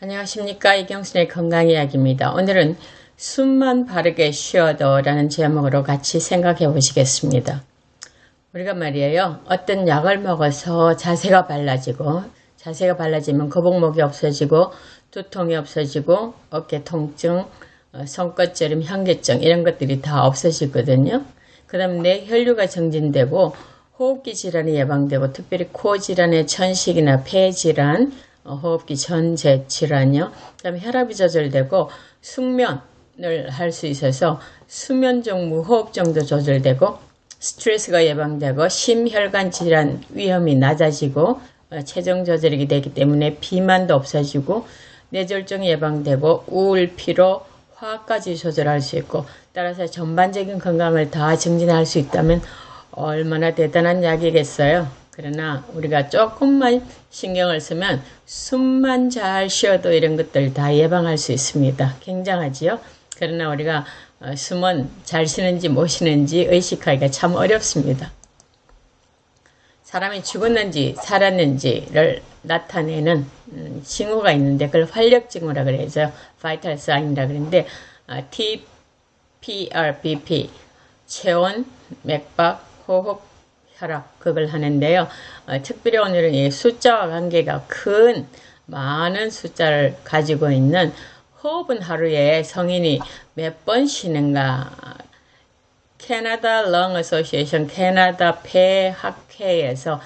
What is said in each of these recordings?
안녕하십니까, 이경순의 건강이야기입니다. 오늘은 숨만 바르게 쉬어도 라는 제목으로 같이 생각해 보시겠습니다. 우리가 말이에요, 어떤 약을 먹어서 자세가 발라지면 거북목이 없어지고 두통이 없어지고 어깨 통증, 손끝저림, 현기증 이런 것들이 다 없어지거든요. 그 다음에 내 혈류가 정진되고 호흡기 질환이 예방되고, 특별히 코 질환의 천식이나 폐 질환, 호흡기 전제 질환이요. 그 다음에 혈압이 조절되고 숙면을 할 수 있어서 수면종 무호흡증도 조절되고, 스트레스가 예방되고 심혈관 질환 위험이 낮아지고, 체중 조절이 되기 때문에 비만도 없어지고, 뇌졸중이 예방되고 우울, 피로, 화까지 조절할 수 있고, 따라서 전반적인 건강을 다 증진할 수 있다면 얼마나 대단한 약이겠어요. 그러나 우리가 조금만 신경을 쓰면 숨만 잘 쉬어도 이런 것들 다 예방할 수 있습니다. 굉장하지요? 그러나 우리가 숨은 잘 쉬는지 못 쉬는지 의식하기가 참 어렵습니다. 사람이 죽었는지 살았는지를 나타내는 징후가 있는데 그걸 활력징후라 그래서 vital sign이라 그러는데, TPRBP, 체온, 맥박, 호흡, 혈압, 그걸 하는데요. 특별히 오늘은 이 숫자와 관계가 큰 많은 숫자를 가지고 있는, 호흡은 하루에 성인이 몇 번 쉬는가, 캐나다 렁 어소시에이션, 캐나다 폐학회에서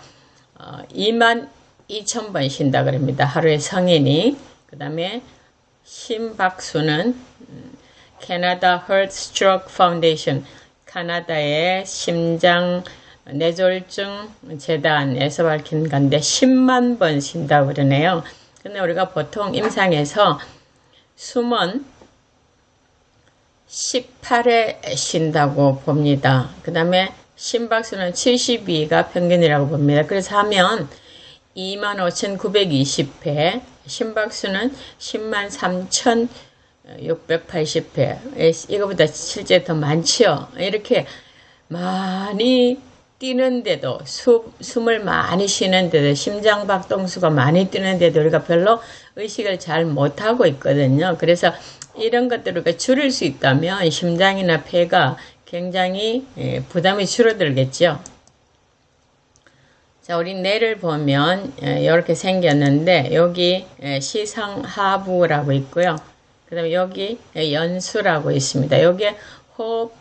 22,000번 쉰다 그럽니다. 하루에 성인이. 그 다음에 심박수는 캐나다 Heart Stroke Foundation, 카나다의 심장 뇌졸중 재단에서 밝힌 건데 10만 번 쉰다고 그러네요. 근데 우리가 보통 임상에서 숨은 18회 쉰다고 봅니다. 그 다음에 심박수는 72가 평균이라고 봅니다. 그래서 하면 25,920회, 심박수는 103,680회. 이거보다 실제 더 많지요. 이렇게 많이 뛰는데도, 숨을 많이 쉬는데도, 심장박동수가 많이 뛰는데도 우리가 별로 의식을 잘 못하고 있거든요. 그래서 이런 것들을 줄일 수 있다면 심장이나 폐가 굉장히 부담이 줄어들겠죠. 자, 우리 뇌를 보면 이렇게 생겼는데, 여기 시상하부라고 있고요. 그 다음에 여기 연수라고 있습니다. 여기에 호흡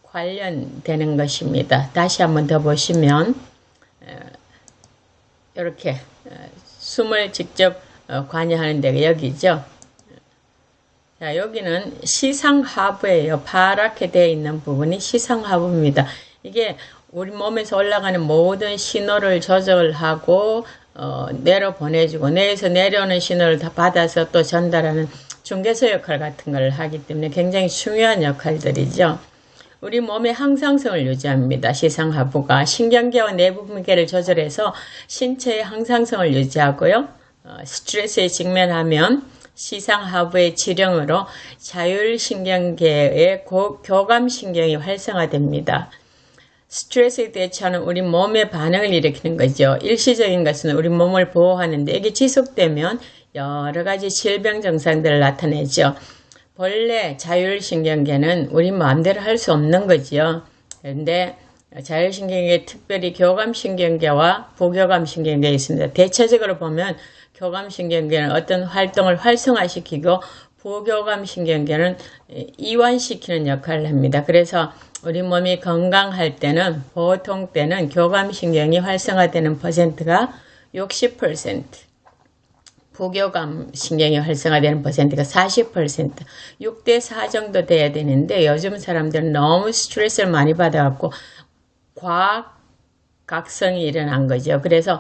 관련되는 것입니다. 다시 한번 더 보시면 이렇게 숨을 직접 관여하는 데가 여기죠. 자, 여기는 시상하부예요. 파랗게 되어 있는 부분이 시상하부입니다. 이게 우리 몸에서 올라가는 모든 신호를 조절하고 뇌로 보내주고, 뇌에서 내려오는 신호를 다 받아서 또 전달하는 중개소 역할 같은 걸 하기 때문에 굉장히 중요한 역할들이죠. 우리 몸의 항상성을 유지합니다. 시상하부가 신경계와 내부분계를 조절해서 신체의 항상성을 유지하고요. 스트레스에 직면하면 시상하부의 지령으로 자율신경계의 교감신경이 활성화됩니다. 스트레스에 대처하는 우리 몸의 반응을 일으키는 거죠. 일시적인 것은 우리 몸을 보호하는데, 이게 지속되면 여러 가지 질병 증상들을 나타내죠. 본래 자율신경계는 우리 마음대로 할 수 없는 거지요. 그런데 자율신경계에 특별히 교감신경계와 부교감신경계가 있습니다. 대체적으로 보면 교감신경계는 어떤 활동을 활성화시키고, 부교감신경계는 이완시키는 역할을 합니다. 그래서 우리 몸이 건강할 때는, 보통 때는 교감신경이 활성화되는 퍼센트가 60%, 부교감신경이 활성화되는 퍼센트가 40%, 6대4 정도 돼야 되는데, 요즘 사람들은 너무 스트레스를 많이 받아갖고 과각성이 일어난 거죠. 그래서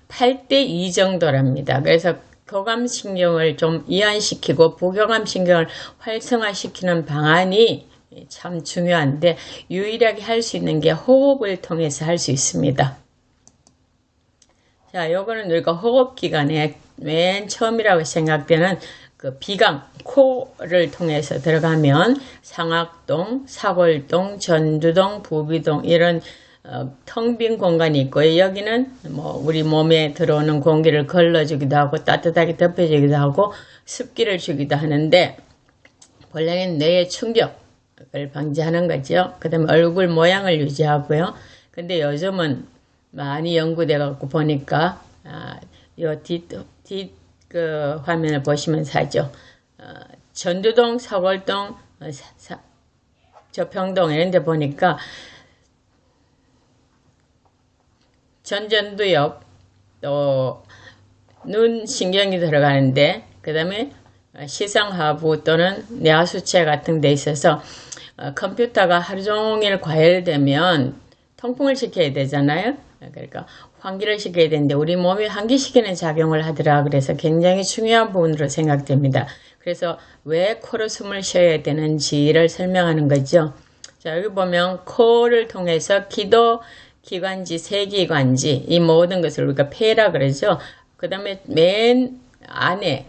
8대2 정도랍니다. 그래서 교감신경을 좀 이완시키고 부교감신경을 활성화시키는 방안이 참 중요한데, 유일하게 할 수 있는 게 호흡을 통해서 할 수 있습니다. 자, 요거는 우리가 호흡기관의 맨 처음이라고 생각되는 그 비강, 코를 통해서 들어가면 상악동, 사골동, 전두동, 부비동 이런 텅 빈 공간이 있고요. 여기는 뭐 우리 몸에 들어오는 공기를 걸러주기도 하고 따뜻하게 덮여주기도 하고 습기를 주기도 하는데 본래는 뇌의 충격을 방지하는 거죠. 그 다음에 얼굴 모양을 유지하고요. 근데 요즘은 많이 연구돼 갖고 보니까 요 그 화면을 보시면서 하죠. 전두동, 서골동, 저평동 이런 데 보니까 전전두 옆 또 눈 신경이 들어가는데 그 다음에 시상하부 또는 뇌하수체 같은 데 있어서 컴퓨터가 하루 종일 과열되면 통풍을 시켜야 되잖아요. 그러니까 환기를 시켜야 되는데 우리 몸이 환기시키는 작용을 하더라. 그래서 굉장히 중요한 부분으로 생각됩니다. 그래서 왜 코로 숨을 쉬어야 되는지를 설명하는 거죠. 자, 여기 보면 코를 통해서 기도, 기관지, 세기관지 이 모든 것을 우리가 폐라 그러죠. 그 다음에 맨 안에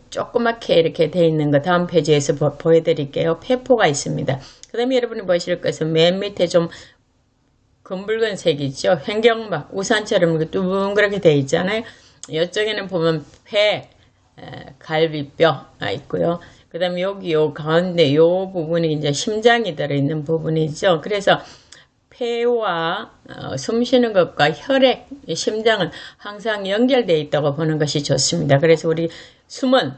조그맣게 이렇게 돼 있는 거 다음 페이지에서 보여드릴게요. 폐포가 있습니다. 그 다음에 여러분이 보실 것은 맨 밑에 좀 검붉은 색이죠. 횡격막, 우산처럼 이렇게 둥그렇게 돼 있잖아요. 이쪽에는 보면 폐, 갈비뼈가 있고요. 그 다음에 여기 요 가운데 요 부분이 이제 심장이 들어있는 부분이죠. 그래서 폐와 숨 쉬는 것과 혈액, 심장은 항상 연결되어 있다고 보는 것이 좋습니다. 그래서 우리 숨은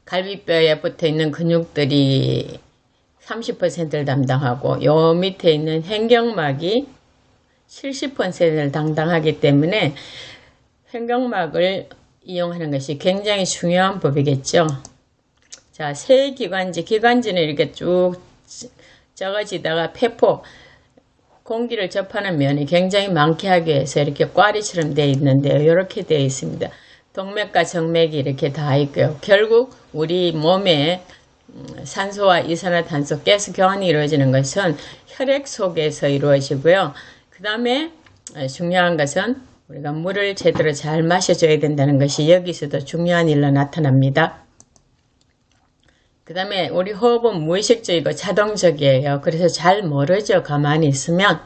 갈비뼈에 붙어 있는 근육들이 30%를 담당하고 요 밑에 있는 횡격막이 70%를 담당하기 때문에 횡격막을 이용하는 것이 굉장히 중요한 법이겠죠. 자, 세기관지, 기관지는 이렇게 쭉 적어지다가 폐포, 공기를 접하는 면이 굉장히 많게 하기 위해서 이렇게 꽈리처럼 되어 있는데요. 이렇게 되어 있습니다. 동맥과 정맥이 이렇게 다 있고요. 결국 우리 몸에 산소와 이산화탄소, 가스 교환이 이루어지는 것은 혈액 속에서 이루어지고요. 그 다음에 중요한 것은 우리가 물을 제대로 잘 마셔줘야 된다는 것이 여기서도 중요한 일로 나타납니다. 그 다음에 우리 호흡은 무의식적이고 자동적이에요. 그래서 잘 모르죠. 가만히 있으면.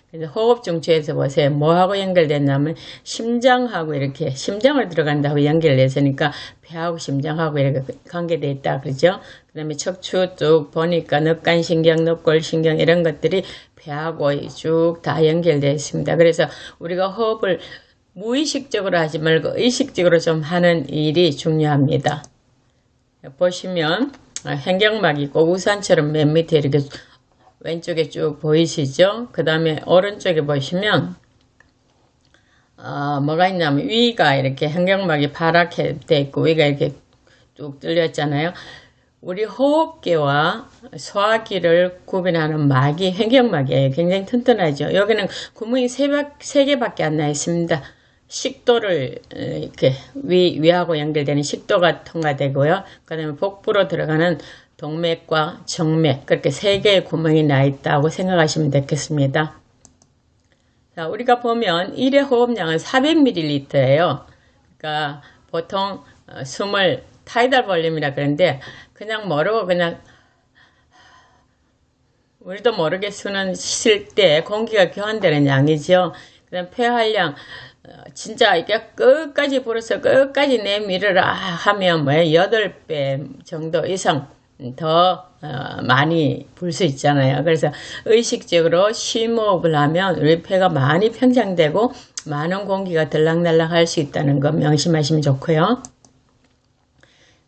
그래서 호흡 중추에서 보세요. 뭐하고 연결됐냐면 심장하고 이렇게 심장을 들어간다고 연결됐으니까 배하고 심장하고 이렇게 관계되어 있다 그러죠. 그 다음에 척추 쭉 보니까 늑간신경, 늑골신경 이런 것들이 배하고 쭉 다 연결되어 있습니다. 그래서 우리가 호흡을 무의식적으로 하지 말고 의식적으로 좀 하는 일이 중요합니다. 보시면 횡격막이 있고 우산처럼 맨 밑에 이렇게 왼쪽에 쭉 보이시죠? 그 다음에 오른쪽에 보시면 뭐가 있냐면 위가 이렇게 횡격막이 파랗게 돼 있고 위가 이렇게 쭉 뚫렸잖아요. 우리 호흡기와 소화기를 구분하는 막이 횡격막이에요. 굉장히 튼튼하죠. 여기는 구멍이 3개밖에 안 나 있습니다. 식도를 이렇게 위하고 연결되는 식도가 통과되고요. 그 다음에 복부로 들어가는 동맥과 정맥 그렇게 3개의 구멍이 나 있다고 생각하시면 되겠습니다. 자, 우리가 보면 1회 호흡량은 400ml예요. 그러니까 보통 숨을 타이달 볼륨이라 그러는데 그냥 모르고 그냥 우리도 모르게 숨을 쉴 때 공기가 교환되는 양이죠. 그 다음 폐활량 진짜 이게 끝까지 불어서 끝까지 내밀으라 하면 뭐 8배 정도 이상 더 많이 불 수 있잖아요. 그래서 의식적으로 심호흡을 하면 우리 폐가 많이 평장되고 많은 공기가 들락날락 할 수 있다는 거 명심하시면 좋고요.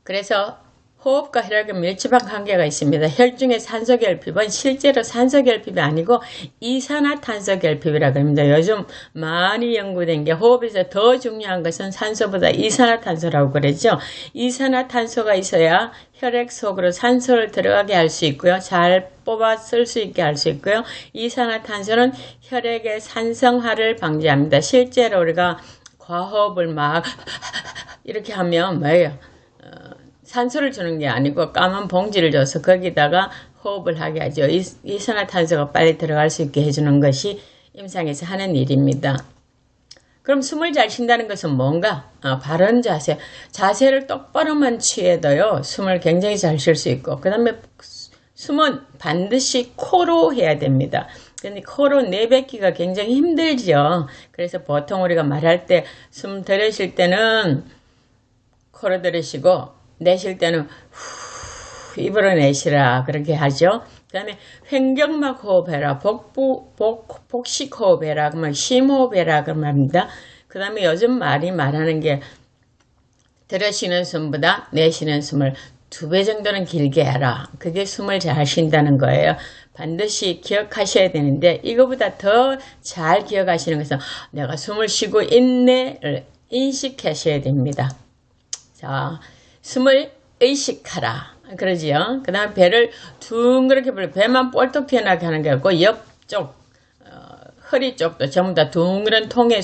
그래서 호흡과 혈액은 밀접한 관계가 있습니다. 혈중의 산소결핍은 실제로 산소결핍이 아니고 이산화탄소결핍이라고 합니다. 요즘 많이 연구된 게 호흡에서 더 중요한 것은 산소보다 이산화탄소라고 그러죠. 이산화탄소가 있어야 혈액 속으로 산소를 들어가게 할 수 있고요. 잘 뽑아 쓸 수 있게 할 수 있고요. 이산화탄소는 혈액의 산성화를 방지합니다. 실제로 우리가 과호흡을 막 이렇게 하면 뭐예요? 산소를 주는 게 아니고 까만 봉지를 줘서 거기다가 호흡을 하게 하죠. 이산화탄소가 빨리 들어갈 수 있게 해주는 것이 임상에서 하는 일입니다. 그럼 숨을 잘 쉰다는 것은 뭔가? 바른 자세. 자세를 똑바로만 취해도요. 숨을 굉장히 잘 쉴 수 있고 그 다음에 숨은 반드시 코로 해야 됩니다. 근데 코로 내뱉기가 굉장히 힘들죠. 그래서 보통 우리가 말할 때 숨 들이쉴 때는 코로 들이쉬고 내쉴 때는 후 입으로 내쉬라 그렇게 하죠. 그 다음에 횡격막 호흡해라, 복식 호흡해라, 그러면 심호흡해라 그런 말입니다. 그 다음에 요즘 말하는 게 들이쉬는 숨보다 내쉬는 숨을 2배 정도는 길게 해라. 그게 숨을 잘 쉰다는 거예요. 반드시 기억하셔야 되는데 이거보다 더 잘 기억하시는 것은 내가 숨을 쉬고 있네를 인식하셔야 됩니다. 자, 숨을 의식하라. 그러지요. 그 다음 배를 둥그렇게 불러 배만 볼록 튀어나게 하는 게 아니고 옆쪽, 허리 쪽도 전부 다 둥그런 통에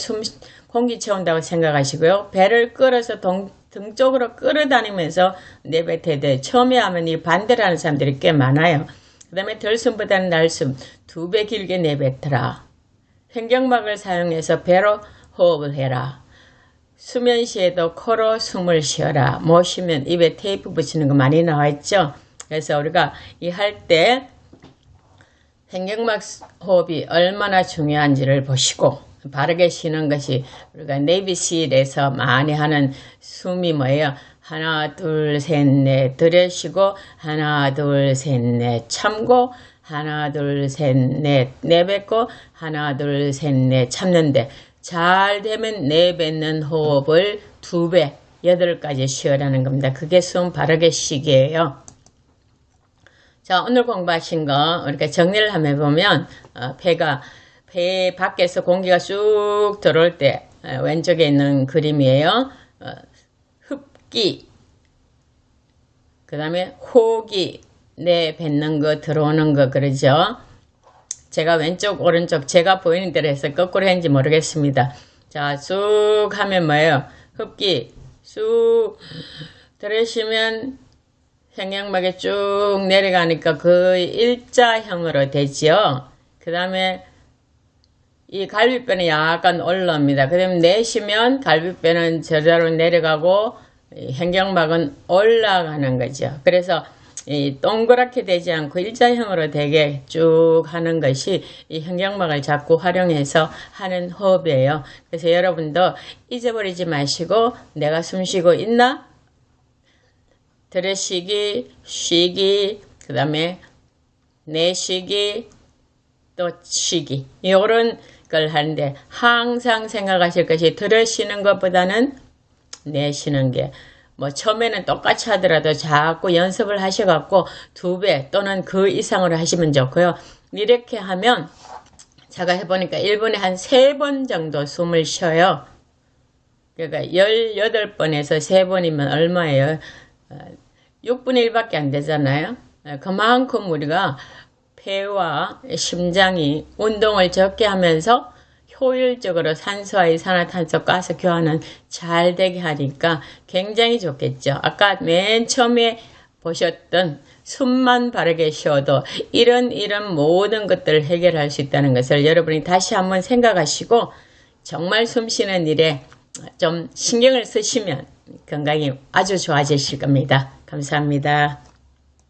공기 채운다고 생각하시고요. 배를 끌어서 등 쪽으로 끌어다니면서 내뱉어야 돼. 처음에 하면 이 반대로 하는 사람들이 꽤 많아요. 그 다음에 덜숨보다는 날숨 2배 길게 내뱉어라. 횡격막을 사용해서 배로 호흡을 해라. 수면 시에도 코로 숨을 쉬어라. 못 쉬면 입에 테이프 붙이는 거 많이 나와 있죠. 그래서 우리가 이 할 때 횡격막 호흡이 얼마나 중요한지를 보시고 바르게 쉬는 것이 우리가 네이비실에서 많이 하는 숨이 뭐예요? 하나 둘 셋 넷 들이쉬고 하나 둘 셋 넷 참고 하나 둘 셋 넷 내뱉고 하나 둘 셋 넷 참는데 잘 되면 내뱉는 호흡을 2배 8가지 쉬어라는 겁니다. 그게 숨 바르게 쉬기예요. 자, 오늘 공부하신 거 우리가 정리를 한번 해보면 배 밖에서 공기가 쑥 들어올 때 왼쪽에 있는 그림이에요. 흡기, 그 다음에 호기, 내뱉는 거 들어오는 거 그러죠. 제가 왼쪽 오른쪽 제가 보이는 대로 해서 거꾸로 했는지 모르겠습니다. 자, 쑥 하면 뭐예요? 흡기 쑥 들이쉬면 횡격막에 쭉 내려가니까 거의 일자형으로 되죠. 그 다음에 이 갈비뼈는 약간 올라옵니다. 그 다음에 내쉬면 갈비뼈는 저절로 내려가고 횡격막은 올라가는 거죠. 그래서 이 동그랗게 되지 않고 일자형으로 되게 쭉 하는 것이 이 횡격막을 자꾸 활용해서 하는 호흡이에요. 그래서 여러분도 잊어버리지 마시고 내가 숨 쉬고 있나? 들이쉬기, 쉬기, 그 다음에 내쉬기, 또 쉬기. 이런 걸 하는데 항상 생각하실 것이 들이쉬는 것보다는 내쉬는 게 뭐 처음에는 똑같이 하더라도 자꾸 연습을 하셔갖고 2배 또는 그 이상으로 하시면 좋고요. 이렇게 하면 제가 해보니까 1분에 한 3번 정도 숨을 쉬어요. 그러니까 18번에서 3번이면 얼마예요? 6분의 1밖에 안 되잖아요. 그만큼 우리가 폐와 심장이 운동을 적게 하면서 효율적으로 산소와 이산화탄소 가스 교환은 잘 되게 하니까 굉장히 좋겠죠. 아까 맨 처음에 보셨던 숨만 바르게 쉬어도 이런 모든 것들을 해결할 수 있다는 것을 여러분이 다시 한번 생각하시고 정말 숨 쉬는 일에 좀 신경을 쓰시면 건강이 아주 좋아지실 겁니다. 감사합니다.